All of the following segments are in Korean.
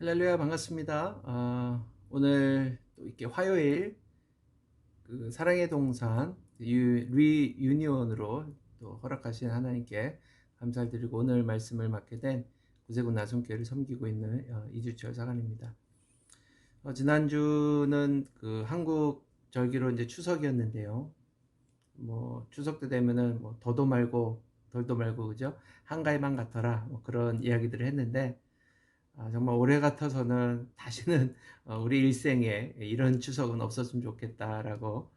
할렐루야 반갑습니다. 오늘 또 이렇게 화요일 사랑의 동산 리유니온으로 또 허락하신 하나님께 감사를 드리고 오늘 말씀을 맡게 된 구세군 나성교회를 섬기고 있는 이주철 사관입니다. 지난주는 한국 절기로 이제 추석이었는데요. 뭐 추석 때 되면은 뭐 더도 말고 덜도 말고 그죠? 한가위만 같아라 뭐 그런 이야기들을 했는데 정말 올해 같아서는 다시는 우리 일생에 이런 추석은 없었으면 좋겠다라고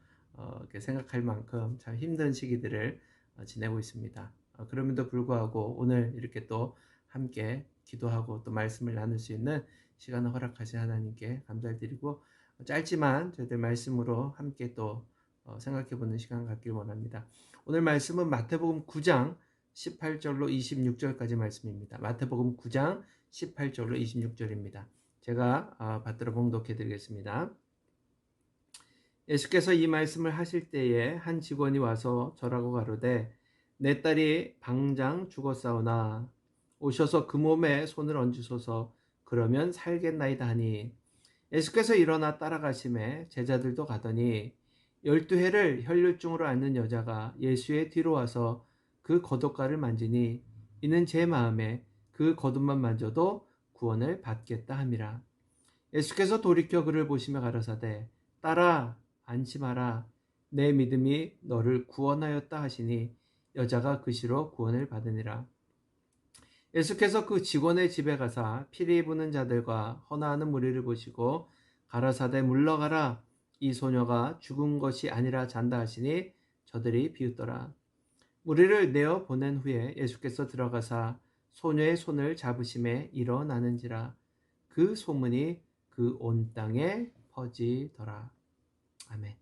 이렇게 생각할 만큼 참 힘든 시기들을 지내고 있습니다. 그럼에도 불구하고 오늘 이렇게 또 함께 기도하고 또 말씀을 나눌 수 있는 시간을 허락하신 하나님께 감사를 드리고 짧지만 저희들 말씀으로 함께 또 생각해보는 시간 갖길 원합니다. 오늘 말씀은 마태복음 9장 18절로 26절까지 말씀입니다. 마태복음 9장 18절로 26절입니다. 제가 받들어 봉독해 드리겠습니다. 예수께서 이 말씀을 하실 때에 한 직원이 와서 저라고 가로되 내 딸이 방장 죽었사오나 오셔서 그 몸에 손을 얹으소서 그러면 살겠나이다 하니 예수께서 일어나 따라가심에 제자들도 가더니 12해를 혈류증으로 앓는 여자가 예수의 뒤로 와서 그 겉옷가를 만지니 이는 제 마음에 그 겉옷만 만져도 구원을 받겠다 함이라. 예수께서 돌이켜 그를 보시며 가라사대 딸아 안심하라 내 믿음이 너를 구원하였다 하시니 여자가 그 시로 구원을 받으니라. 예수께서 그 직원의 집에 가사 피리 부는 자들과 헌화하는 무리를 보시고 가라사대 물러가라 이 소녀가 죽은 것이 아니라 잔다 하시니 저들이 비웃더라. 무리를 내어 보낸 후에 예수께서 들어가사 소녀의 손을 잡으심에 일어나는지라 그 소문이 그 온 땅에 퍼지더라. 아멘.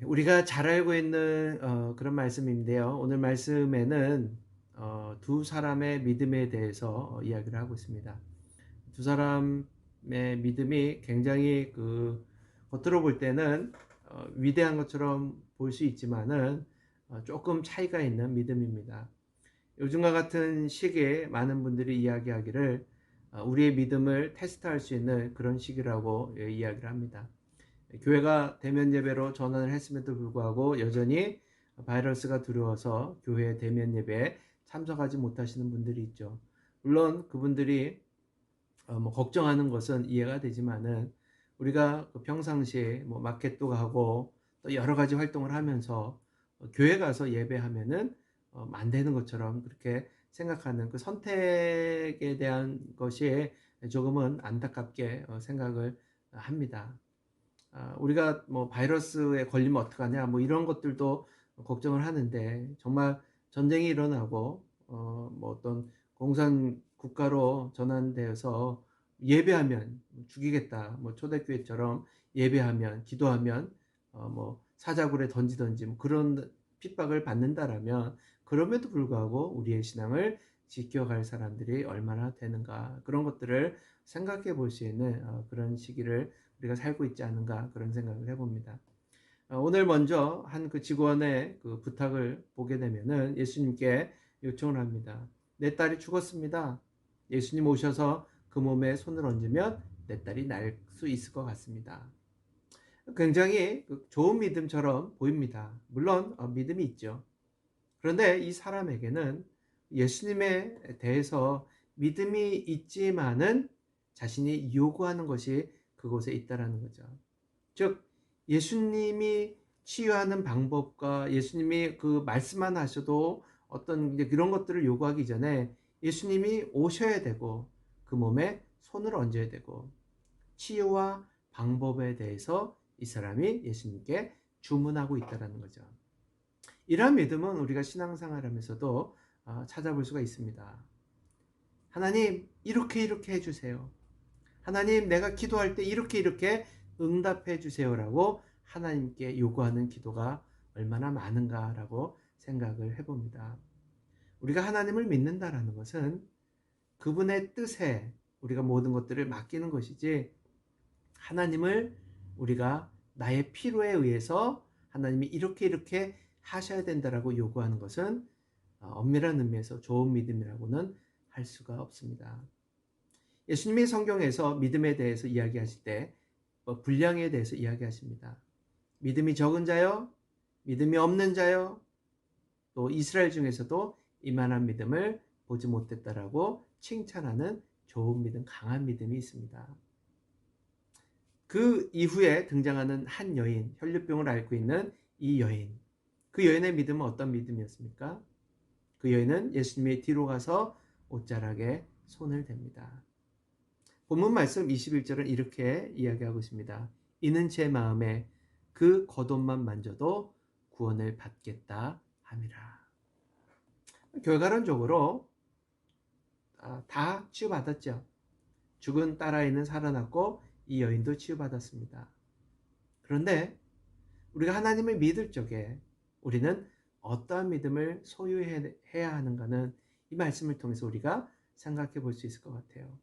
우리가 잘 알고 있는 그런 말씀인데요. 오늘 말씀에는 두 사람의 믿음에 대해서 이야기를 하고 있습니다. 두 사람의 믿음이 굉장히 겉으로 볼 때는 위대한 것처럼 볼 수 있지만은 조금 차이가 있는 믿음입니다. 요즘과 같은 시기에 많은 분들이 이야기하기를 우리의 믿음을 테스트할 수 있는 그런 시기라고 이야기를 합니다. 교회가 대면 예배로 전환을 했음에도 불구하고 여전히 바이러스가 두려워서 교회 대면 예배에 참석하지 못하시는 분들이 있죠. 물론 그분들이 뭐 걱정하는 것은 이해가 되지만은 우리가 평상시에 뭐 마켓도 가고 또 여러 가지 활동을 하면서 교회 가서 예배하면은 안 되는 것처럼 그렇게 생각하는 그 선택에 대한 것이 조금은 안타깝게 생각을 합니다. 우리가 뭐 바이러스에 걸리면 어떡하냐 뭐 이런 것들도 걱정을 하는데 정말 전쟁이 일어나고 뭐 어떤 공산 국가로 전환되어서 예배하면 죽이겠다 뭐 초대교회처럼 예배하면 기도하면 뭐 사자굴에 던지든지 뭐 그런 핍박을 받는다라면 그럼에도 불구하고 우리의 신앙을 지켜갈 사람들이 얼마나 되는가 그런 것들을 생각해 볼 수 있는 그런 시기를 우리가 살고 있지 않은가 그런 생각을 해봅니다. 오늘 먼저 한 그 직원의 그 부탁을 보게 되면은 예수님께 요청을 합니다. 내 딸이 죽었습니다. 예수님 오셔서 그 몸에 손을 얹으면 내 딸이 날 수 있을 것 같습니다. 굉장히 좋은 믿음처럼 보입니다. 물론 믿음이 있죠. 그런데 이 사람에게는 예수님에 대해서 믿음이 있지만은 자신이 요구하는 것이 그곳에 있다라는 거죠. 즉 예수님이 치유하는 방법과 예수님이 그 말씀만 하셔도 어떤 이제 그런 것들을 요구하기 전에 예수님이 오셔야 되고 그 몸에 손을 얹어야 되고 치유와 방법에 대해서 이 사람이 예수님께 주문하고 있다라는 거죠. 이러한 믿음은 우리가 신앙생활하면서도 찾아볼 수가 있습니다. 하나님 이렇게 해주세요. 하나님 내가 기도할 때 이렇게 응답해 주세요라고 하나님께 요구하는 기도가 얼마나 많은가라고 생각을 해봅니다. 우리가 하나님을 믿는다라는 것은 그분의 뜻에 우리가 모든 것들을 맡기는 것이지 하나님을 우리가 나의 필요에 의해서 하나님이 이렇게 하셔야 된다라고 요구하는 것은 엄밀한 의미에서 좋은 믿음이라고는 할 수가 없습니다. 예수님이 성경에서 믿음에 대해서 이야기하실 때 분량에 대해서 이야기하십니다. 믿음이 적은 자요, 믿음이 없는 자요, 또 이스라엘 중에서도 이만한 믿음을 보지 못했다라고 칭찬하는 좋은 믿음, 강한 믿음이 있습니다. 그 이후에 등장하는 한 여인, 혈류병을 앓고 있는 이 여인. 그 여인의 믿음은 어떤 믿음이었습니까? 그 여인은 예수님의 뒤로 가서 옷자락에 손을 댑니다. 본문 말씀 21절은 이렇게 이야기하고 있습니다. 이는 제 마음에 그 겉옷만 만져도 구원을 받겠다 함이라. 결과론적으로 다 치유받았죠. 죽은 딸아이는 살아났고 이 여인도 치유받았습니다. 그런데 우리가 하나님을 믿을 적에 우리는 어떠한 믿음을 소유해야 하는가는 이 말씀을 통해서 우리가 생각해 볼 수 있을 것 같아요.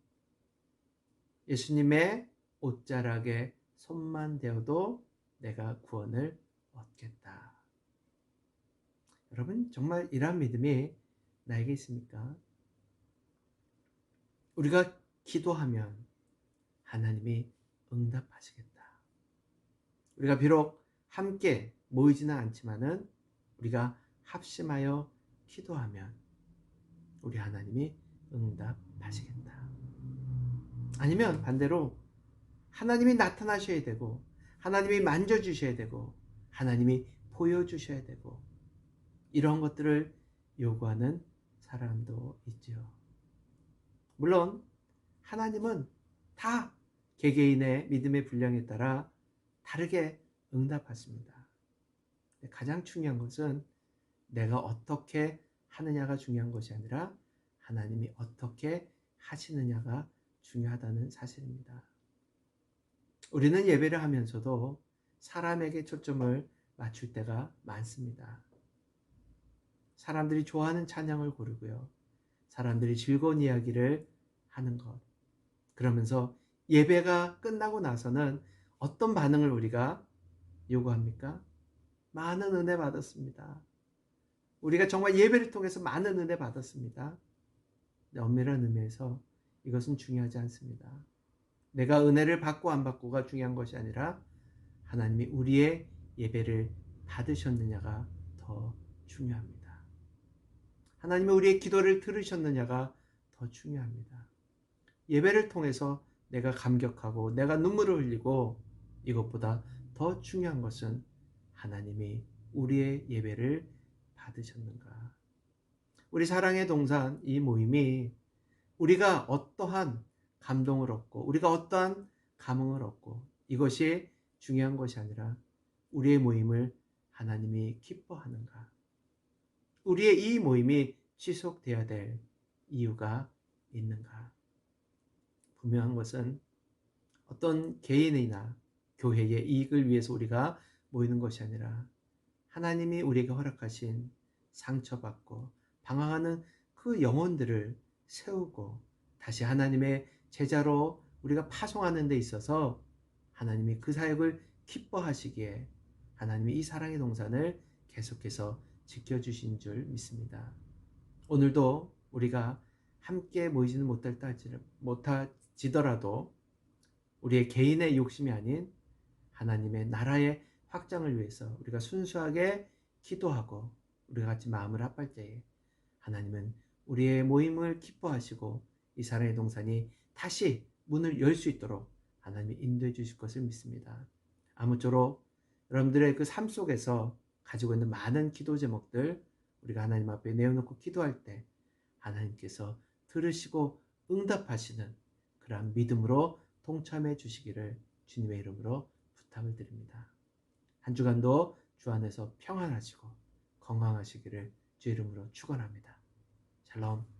예수님의 옷자락에 손만 대어도 내가 구원을 얻겠다. 여러분, 정말 이러한 믿음이 나에게 있습니까? 우리가 기도하면 하나님이 응답하시겠다. 우리가 비록 함께 모이지는 않지만은 우리가 합심하여 기도하면 우리 하나님이 응답하시겠다. 아니면 반대로 하나님이 나타나셔야 되고 하나님이 만져주셔야 되고 하나님이 보여주셔야 되고 이런 것들을 요구하는 사람도 있죠. 물론 하나님은 다 개개인의 믿음의 분량에 따라 다르게 응답하십니다. 가장 중요한 것은 내가 어떻게 하느냐가 중요한 것이 아니라 하나님이 어떻게 하시느냐가 중요하다는 사실입니다. 우리는 예배를 하면서도 사람에게 초점을 맞출 때가 많습니다. 사람들이 좋아하는 찬양을 고르고요. 사람들이 즐거운 이야기를 하는 것. 그러면서 예배가 끝나고 나서는 어떤 반응을 우리가 요구합니까? 많은 은혜 받았습니다. 우리가 정말 예배를 통해서 많은 은혜 받았습니다. 엄밀한 의미에서 이것은 중요하지 않습니다. 내가 은혜를 받고 안 받고가 중요한 것이 아니라 하나님이 우리의 예배를 받으셨느냐가 더 중요합니다. 하나님이 우리의 기도를 들으셨느냐가 더 중요합니다. 예배를 통해서 내가 감격하고 내가 눈물을 흘리고 이것보다 더 중요한 것은 하나님이 우리의 예배를 받으셨는가. 우리 사랑의 동산 이 모임이 우리가 어떠한 감동을 얻고 우리가 어떠한 감흥을 얻고 이것이 중요한 것이 아니라 우리의 모임을 하나님이 기뻐하는가. 우리의 이 모임이 지속되어야 될 이유가 있는가. 분명한 것은 어떤 개인이나 교회의 이익을 위해서 우리가 모이는 것이 아니라 하나님이 우리에게 허락하신 상처받고 방황하는 그 영혼들을 세우고 다시 하나님의 제자로 우리가 파송하는 데 있어서 하나님이 그 사역을 기뻐하시기에 하나님이 이 사랑의 동산을 계속해서 지켜주신 줄 믿습니다. 오늘도 우리가 함께 모이지는 못하지더라도 우리의 개인의 욕심이 아닌 하나님의 나라의 확장을 위해서 우리가 순수하게 기도하고 우리가 같이 마음을 합할 때에 하나님은 우리의 모임을 기뻐하시고 이 사랑의 동산이 다시 문을 열 수 있도록 하나님이 인도해 주실 것을 믿습니다. 아무쪼록 여러분들의 그 삶 속에서 가지고 있는 많은 기도 제목들 우리가 하나님 앞에 내어놓고 기도할 때 하나님께서 들으시고 응답하시는 그러한 믿음으로 동참해 주시기를 주님의 이름으로 부탁을 드립니다. 한 주간도 주 안에서 평안하시고 건강하시기를 주 이름으로 축원합니다. 샬롬.